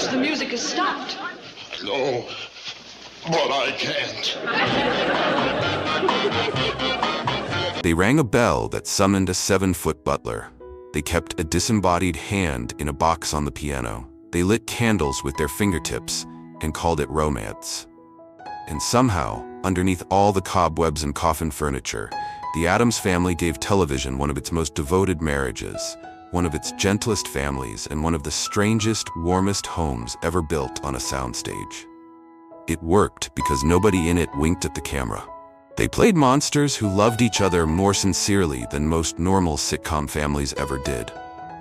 Addams, the music has stopped. No, but I can't. They rang a bell that summoned a 7-foot butler. They kept a disembodied hand in a box on the piano. They lit candles with their fingertips and called it romance. And somehow, underneath all the cobwebs and coffin furniture, the Addams family gave television one of its most devoted marriages, one of its gentlest families, and one of the strangest, warmest homes ever built on a soundstage. It worked because nobody in it winked at the camera. They played monsters who loved each other more sincerely than most normal sitcom families ever did.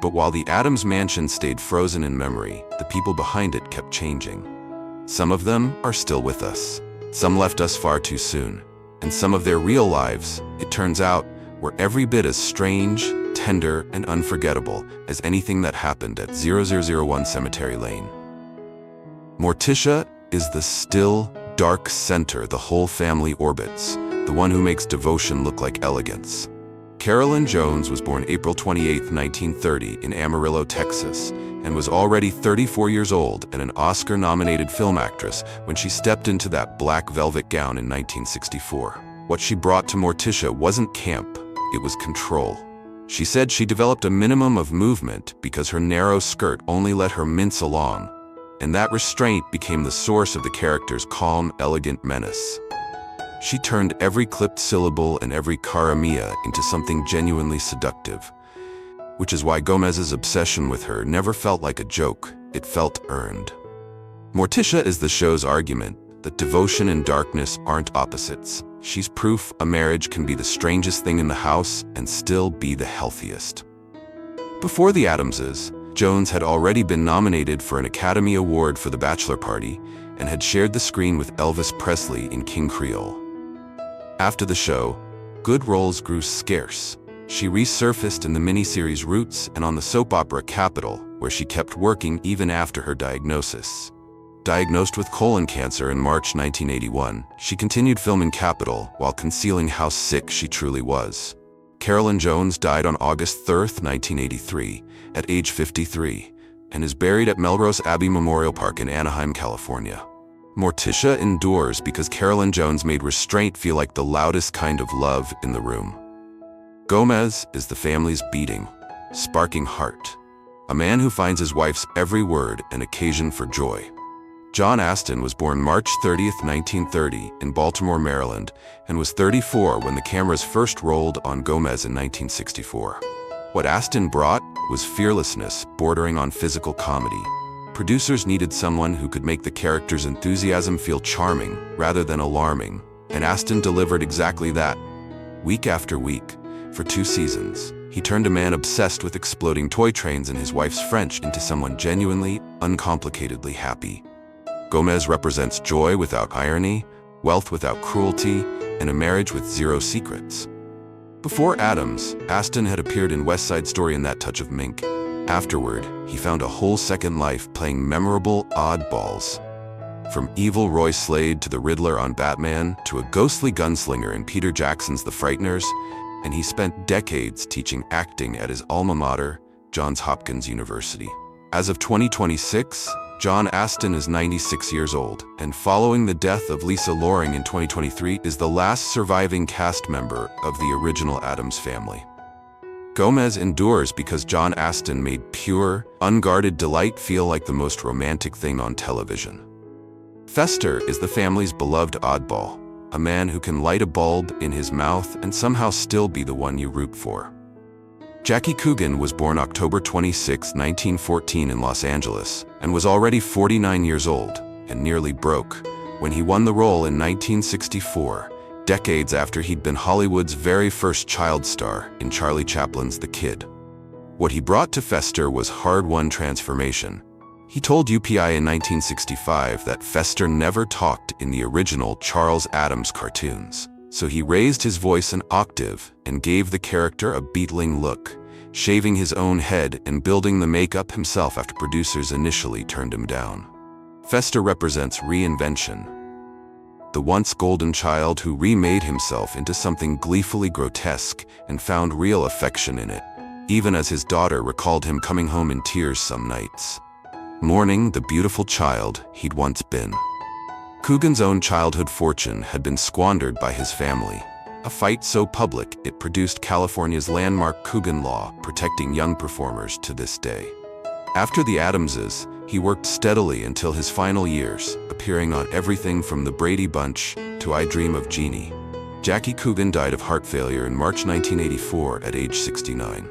But while the Addams mansion stayed frozen in memory, the people behind it kept changing. Some of them are still with us. Some left us far too soon. And some of their real lives, it turns out, were every bit as strange, tender, and unforgettable as anything that happened at 0001 Cemetery Lane. Morticia is the still, dark center the whole family orbits, the one who makes devotion look like elegance. Carolyn Jones was born April 28, 1930 in Amarillo, Texas, and was already 34 years old and an Oscar-nominated film actress when she stepped into that black velvet gown in 1964. What she brought to Morticia wasn't camp, it was control. She said she developed a minimum of movement because her narrow skirt only let her mince along, and that restraint became the source of the character's calm, elegant menace. She turned every clipped syllable and every cara mia into something genuinely seductive, which is why Gomez's obsession with her never felt like a joke, it felt earned. Morticia is the show's argument that devotion and darkness aren't opposites. She's proof a marriage can be the strangest thing in the house and still be the healthiest. Before the Addamses, Jones had already been nominated for an Academy Award for The Bachelor Party and had shared the screen with Elvis Presley in King Creole. After the show, good roles grew scarce. She resurfaced in the miniseries Roots and on the soap opera Capital, where she kept working even after her diagnosis. Diagnosed with colon cancer in March 1981, she continued filming Capital while concealing how sick she truly was. Carolyn Jones died on August 3, 1983, at age 53, and is buried at Melrose Abbey Memorial Park in Anaheim, California. Morticia endures because Carolyn Jones made restraint feel like the loudest kind of love in the room. Gomez is the family's beating, sparking heart, a man who finds his wife's every word an occasion for joy. John Astin was born March 30, 1930, in Baltimore, Maryland, and was 34 when the cameras first rolled on Gomez in 1964. What Astin brought was fearlessness bordering on physical comedy. Producers needed someone who could make the character's enthusiasm feel charming rather than alarming, and Astin delivered exactly that. Week after week, for 2 seasons, he turned a man obsessed with exploding toy trains and his wife's French into someone genuinely, uncomplicatedly happy. Gomez represents joy without irony, wealth without cruelty, and a marriage with 0 secrets. Before Addams, Astin had appeared in West Side Story and That Touch of Mink. Afterward, he found a whole second life playing memorable oddballs. From evil Roy Slade to the Riddler on Batman to a ghostly gunslinger in Peter Jackson's The Frighteners, and he spent decades teaching acting at his alma mater, Johns Hopkins University. As of 2026, John Astin is 96 years old, and following the death of Lisa Loring in 2023 is the last surviving cast member of the original Addams family. Gomez endures because John Astin made pure, unguarded delight feel like the most romantic thing on television. Fester is the family's beloved oddball, a man who can light a bulb in his mouth and somehow still be the one you root for. Jackie Coogan was born October 26, 1914 in Los Angeles, and was already 49 years old and nearly broke when he won the role in 1964, decades after he'd been Hollywood's very first child star in Charlie Chaplin's The Kid. What he brought to Fester was hard-won transformation. He told UPI in 1965 that Fester never talked in the original Charles Addams cartoons, so he raised his voice an octave and gave the character a beetling look, shaving his own head and building the makeup himself after producers initially turned him down. Fester represents reinvention, the once golden child who remade himself into something gleefully grotesque and found real affection in it, even as his daughter recalled him coming home in tears some nights. mourning the beautiful child he'd once been. Coogan's own childhood fortune had been squandered by his family, a fight so public it produced California's landmark Coogan Law, protecting young performers to this day. After the Addamses, he worked steadily until his final years, appearing on everything from The Brady Bunch to I Dream of Jeannie. Jackie Coogan died of heart failure in March 1984 at age 69.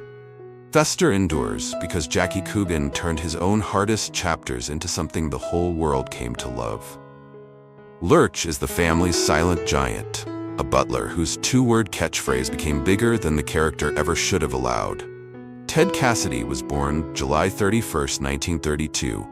Fester endures because Jackie Coogan turned his own hardest chapters into something the whole world came to love. Lurch is the family's silent giant, a butler whose two-word catchphrase became bigger than the character ever should have allowed. Ted Cassidy was born July 31, 1932,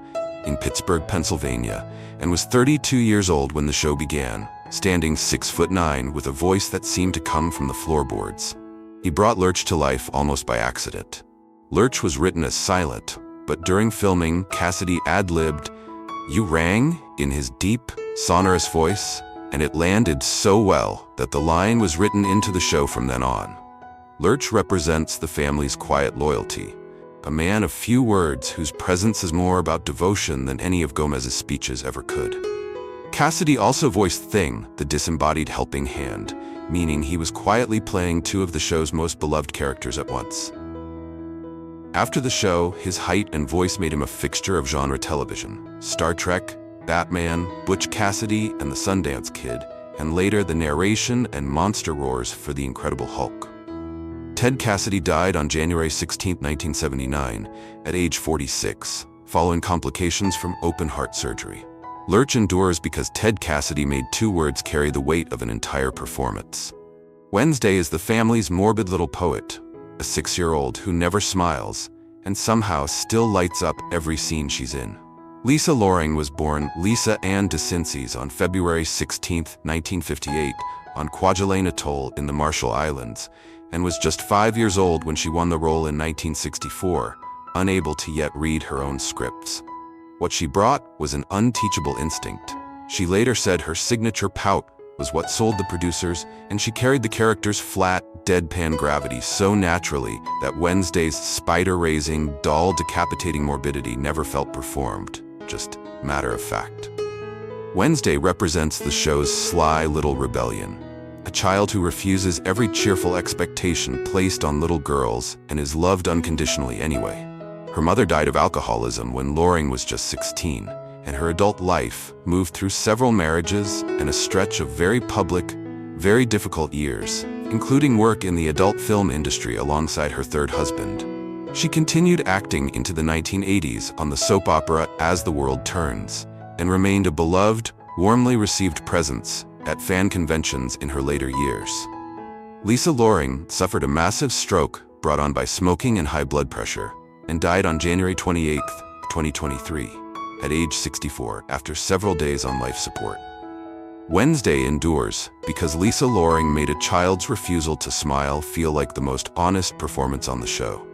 in Pittsburgh, Pennsylvania, and was 32 years old when the show began, standing 6'9" with a voice that seemed to come from the floorboards. He brought Lurch to life almost by accident. Lurch was written as silent, but during filming, Cassidy ad-libbed, "You rang," in his deep, sonorous voice, and it landed so well that the line was written into the show from then on. Lurch represents the family's quiet loyalty, a man of few words whose presence is more about devotion than any of Gomez's speeches ever could. Cassidy also voiced Thing, the disembodied helping hand, meaning he was quietly playing two of the show's most beloved characters at once. After the show, his height and voice made him a fixture of genre television. Star Trek, Batman, Butch Cassidy and the Sundance Kid, and later the narration and monster roars for The Incredible Hulk. Ted Cassidy died on January 16, 1979, at age 46, following complications from open-heart surgery. Lurch endures because Ted Cassidy made two words carry the weight of an entire performance. Wednesday is the family's morbid little poet, a 6-year-old who never smiles and somehow still lights up every scene she's in. Lisa Loring was born Lisa Ann DeCinces on February 16, 1958, on Kwajalein Atoll in the Marshall Islands, and was just 5 years old when she won the role in 1964, unable to yet read her own scripts. What she brought was an unteachable instinct. She later said her signature pout was what sold the producers, and she carried the character's flat, deadpan gravity so naturally that Wednesday's spider-raising, doll-decapitating morbidity never felt performed, just matter of fact. Wednesday represents the show's sly little rebellion, a child who refuses every cheerful expectation placed on little girls and is loved unconditionally anyway. Her mother died of alcoholism when Loring was just 16, and her adult life moved through several marriages and a stretch of very public, very difficult years, including work in the adult film industry alongside her third husband. She continued acting into the 1980s on the soap opera As the World Turns, and remained a beloved, warmly received presence at fan conventions in her later years. Lisa Loring suffered a massive stroke brought on by smoking and high blood pressure, and died on January 28, 2023, at age 64 after several days on life support. Wednesday endures because Lisa Loring made a child's refusal to smile feel like the most honest performance on the show.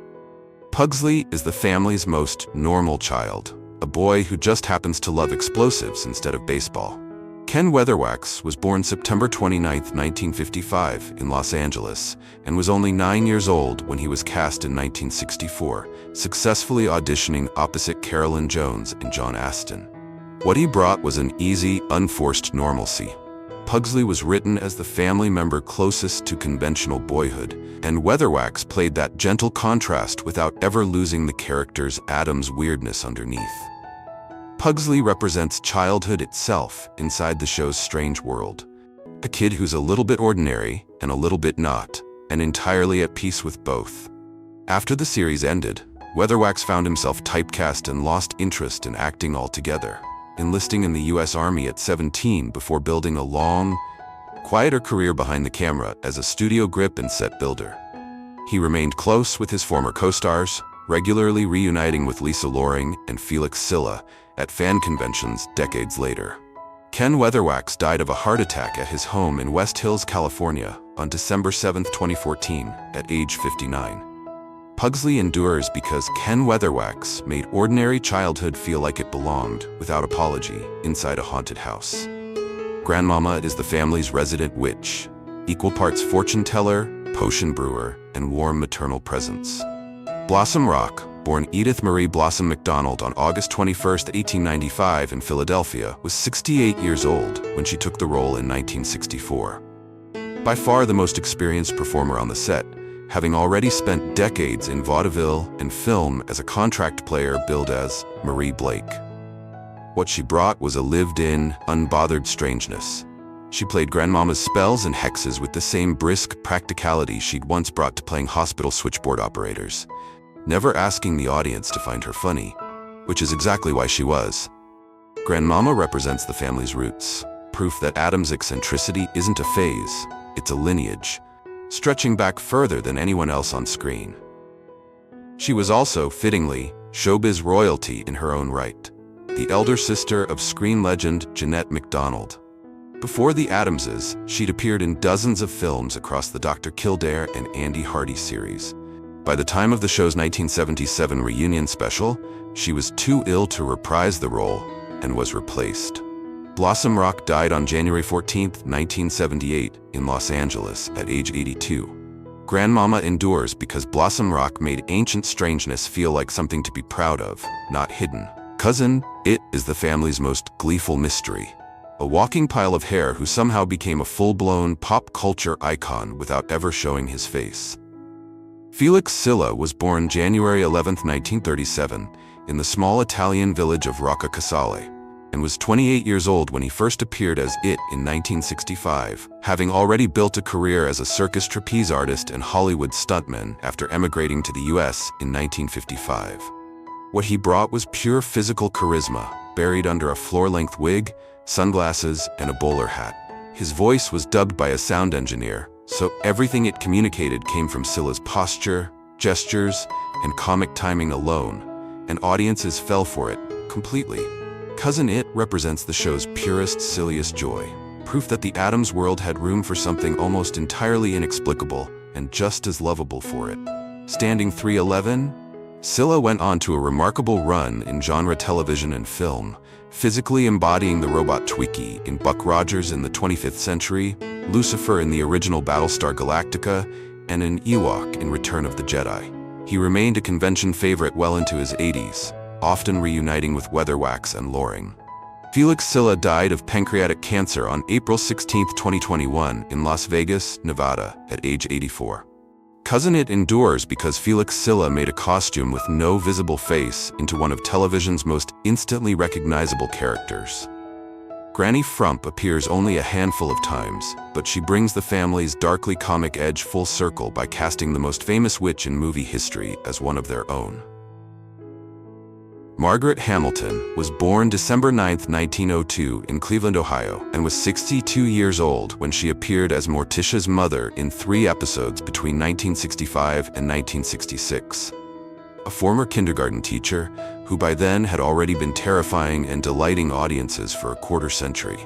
Pugsley is the family's most normal child, a boy who just happens to love explosives instead of baseball. Ken Weatherwax was born September 29, 1955, in Los Angeles, and was only 9 years old when he was cast in 1964, successfully auditioning opposite Carolyn Jones and John Astin. What he brought was an easy, unforced normalcy. Pugsley was written as the family member closest to conventional boyhood, and Weatherwax played that gentle contrast without ever losing the character's Addams weirdness underneath. Pugsley represents childhood itself inside the show's strange world. A kid who's a little bit ordinary and a little bit not, and entirely at peace with both. After the series ended, Weatherwax found himself typecast and lost interest in acting altogether, enlisting in the U.S. Army at 17 before building a long, quieter career behind the camera as a studio grip and set builder. He remained close with his former co-stars, regularly reuniting with Lisa Loring and Felix Silla at fan conventions decades later. Ken Weatherwax died of a heart attack at his home in West Hills, California, on December 7, 2014, at age 59. Pugsley endures because Ken Weatherwax made ordinary childhood feel like it belonged, without apology, inside a haunted house. Grandmama is the family's resident witch, equal parts fortune teller, potion brewer, and warm maternal presence. Blossom Rock, born Edith Marie Blossom MacDonald on August 21, 1895 in Philadelphia, was 68 years old when she took the role in 1964. By far the most experienced performer on the set, having already spent decades in vaudeville and film as a contract player billed as Marie Blake. What she brought was a lived-in, unbothered strangeness. She played Grandmama's spells and hexes with the same brisk practicality she'd once brought to playing hospital switchboard operators, never asking the audience to find her funny, which is exactly why she was. Grandmama represents the family's roots, proof that Addams' eccentricity isn't a phase, it's a lineage, stretching back further than anyone else on screen. She was also, fittingly, showbiz royalty in her own right, the elder sister of screen legend Jeanette MacDonald. Before the Addamses, she'd appeared in dozens of films across the Dr. Kildare and Andy Hardy series. By the time of the show's 1977 reunion special, she was too ill to reprise the role and was replaced. Blossom Rock died on January 14, 1978, in Los Angeles at age 82. Grandmama endures because Blossom Rock made ancient strangeness feel like something to be proud of, not hidden. Cousin It is the family's most gleeful mystery, a walking pile of hair who somehow became a full-blown pop culture icon without ever showing his face. Felix Silla was born January 11, 1937, in the small Italian village of Rocca Casale, and was 28 years old when he first appeared as It in 1965, having already built a career as a circus trapeze artist and Hollywood stuntman after emigrating to the US in 1955. What he brought was pure physical charisma, buried under a floor-length wig, sunglasses, and a bowler hat. His voice was dubbed by a sound engineer, so everything it communicated came from Silla's posture, gestures, and comic timing alone, and audiences fell for it completely. Cousin It represents the show's purest, silliest joy, proof that the Addams world had room for something almost entirely inexplicable and just as lovable for it. Standing 3'11", Silla went on to a remarkable run in genre television and film, physically embodying the robot Twiki in Buck Rogers in the 25th Century, Lucifer in the original Battlestar Galactica, and an Ewok in Return of the Jedi. He remained a convention favorite well into his 80s, often reuniting with Weatherwax and Loring. Felix Silla died of pancreatic cancer on April 16, 2021 in Las Vegas, Nevada, at age 84. Cousin It endures because Felix Silla made a costume with no visible face into one of television's most instantly recognizable characters. Granny Frump appears only a handful of times, but she brings the family's darkly comic edge full circle by casting the most famous witch in movie history as one of their own. Margaret Hamilton was born December 9, 1902 in Cleveland, Ohio, and was 62 years old when she appeared as Morticia's mother in 3 episodes between 1965 and 1966. A former kindergarten teacher, who by then had already been terrifying and delighting audiences for a quarter century.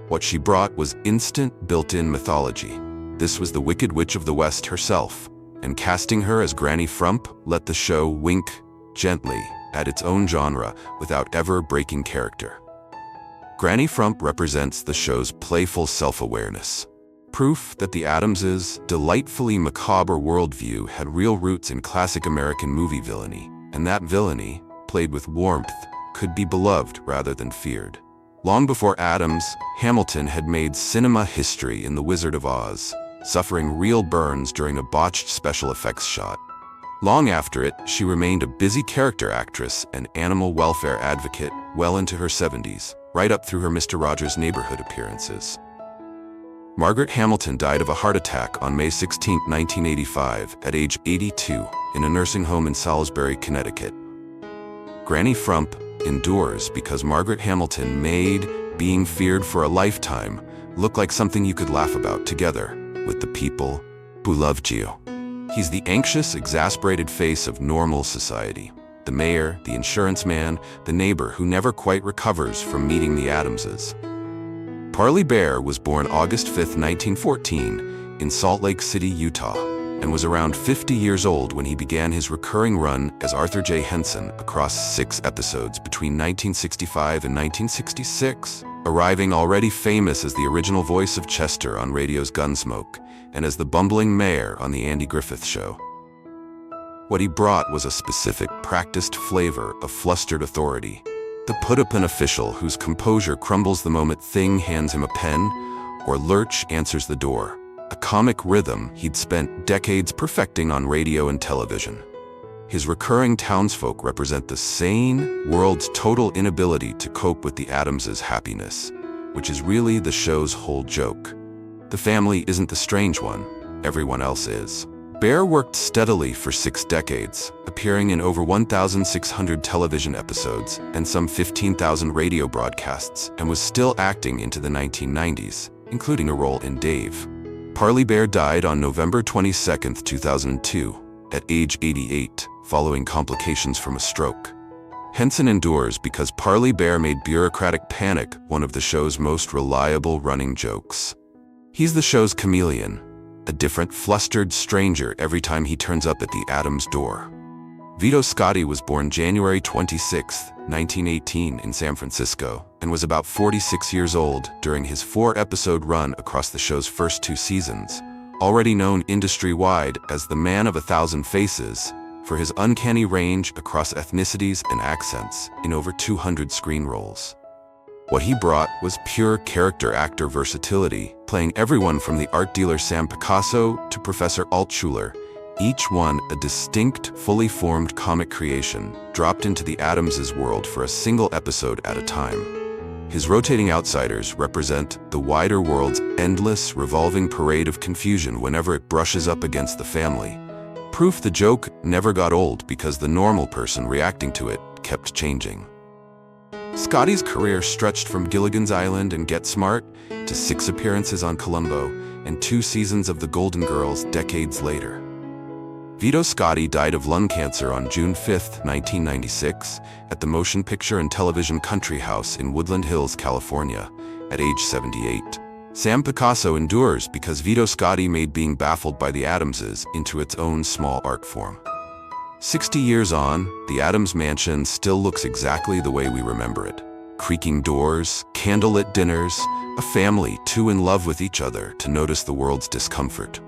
What she brought was instant, built-in mythology. This was the Wicked Witch of the West herself, and casting her as Granny Frump let the show wink gently at its own genre without ever breaking character. Granny Frump represents the show's playful self-awareness, proof that the Addams' delightfully macabre worldview had real roots in classic American movie villainy, and that villainy, played with warmth, could be beloved rather than feared. Long before Addams, Hamilton had made cinema history in The Wizard of Oz, suffering real burns during a botched special effects shot. Long after it, she remained a busy character actress and animal welfare advocate well into her 70s, right up through her Mr. Rogers' Neighborhood appearances. Margaret Hamilton died of a heart attack on May 16, 1985, at age 82, in a nursing home in Salisbury, Connecticut. Granny Frump endures because Margaret Hamilton made being feared for a lifetime look like something you could laugh about together with the people who love Gio. He's the anxious, exasperated face of normal society. The mayor, the insurance man, the neighbor who never quite recovers from meeting the Addamses. Parley Bear was born August 5, 1914, in Salt Lake City, Utah, and was around 50 years old when he began his recurring run as Arthur J. Henson across 6 episodes between 1965 and 1966, arriving already famous as the original voice of Chester on radio's Gunsmoke, and as the bumbling mayor on The Andy Griffith Show. What he brought was a specific, practiced flavor of flustered authority. The put-upon official whose composure crumbles the moment Thing hands him a pen or Lurch answers the door. A comic rhythm he'd spent decades perfecting on radio and television. His recurring townsfolk represent the sane world's total inability to cope with the Addams' happiness, which is really the show's whole joke. The family isn't the strange one, everyone else is. Bear worked steadily for 6 decades, appearing in over 1,600 television episodes and some 15,000 radio broadcasts, and was still acting into the 1990s, including a role in Dave. Parley Bear died on November 22, 2002, at age 88, following complications from a stroke. Henson endures because Parley Bear made bureaucratic panic one of the show's most reliable running jokes. He's the show's chameleon, a different, flustered stranger every time he turns up at the Addams door. Vito Scotti was born January 26, 1918 in San Francisco, and was about 46 years old during his 4-episode run across the show's first 2 seasons, already known industry-wide as the Man of 1,000 Faces, for his uncanny range across ethnicities and accents in over 200 screen roles. What he brought was pure character actor versatility, playing everyone from the art dealer Sam Picasso to Professor Altshuler, each one a distinct, fully formed comic creation, dropped into the Addams' world for a single episode at a time. His rotating outsiders represent the wider world's endless, revolving parade of confusion whenever it brushes up against the family. Proof the joke never got old because the normal person reacting to it kept changing. Scotty's career stretched from Gilligan's Island and Get Smart to 6 appearances on Columbo and 2 seasons of The Golden Girls decades later. Vito Scotti died of lung cancer on June 5, 1996, at the Motion Picture and Television Country House in Woodland Hills, California, at age 78. Sam Picasso endures because Vito Scotti made being baffled by the Addamses into its own small art form. 60 years on, the Addams mansion still looks exactly the way we remember it. Creaking doors, candlelit dinners, a family too in love with each other to notice the world's discomfort.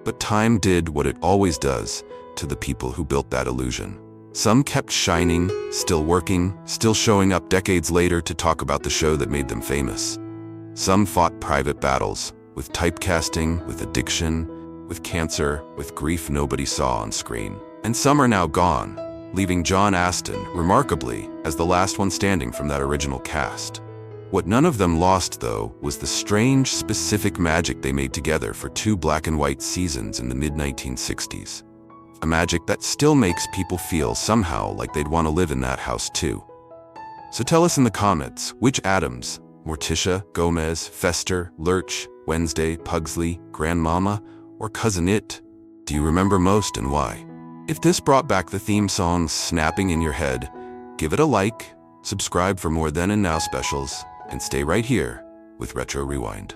But time did what it always does to the people who built that illusion. Some kept shining, still working, still showing up decades later to talk about the show that made them famous. Some fought private battles, with typecasting, with addiction, with cancer, with grief nobody saw on screen. And some are now gone, leaving John Astin, remarkably, as the last one standing from that original cast. What none of them lost, though, was the strange, specific magic they made together for 2 black-and-white seasons in the mid-1960s. A magic that still makes people feel somehow like they'd want to live in that house too. So tell us in the comments, which Addams, Morticia, Gomez, Fester, Lurch, Wednesday, Pugsley, Grandmama, or Cousin It, do you remember most and why? If this brought back the theme song snapping in your head, give it a like, subscribe for more Then and Now specials, and stay right here with Retro Rewind.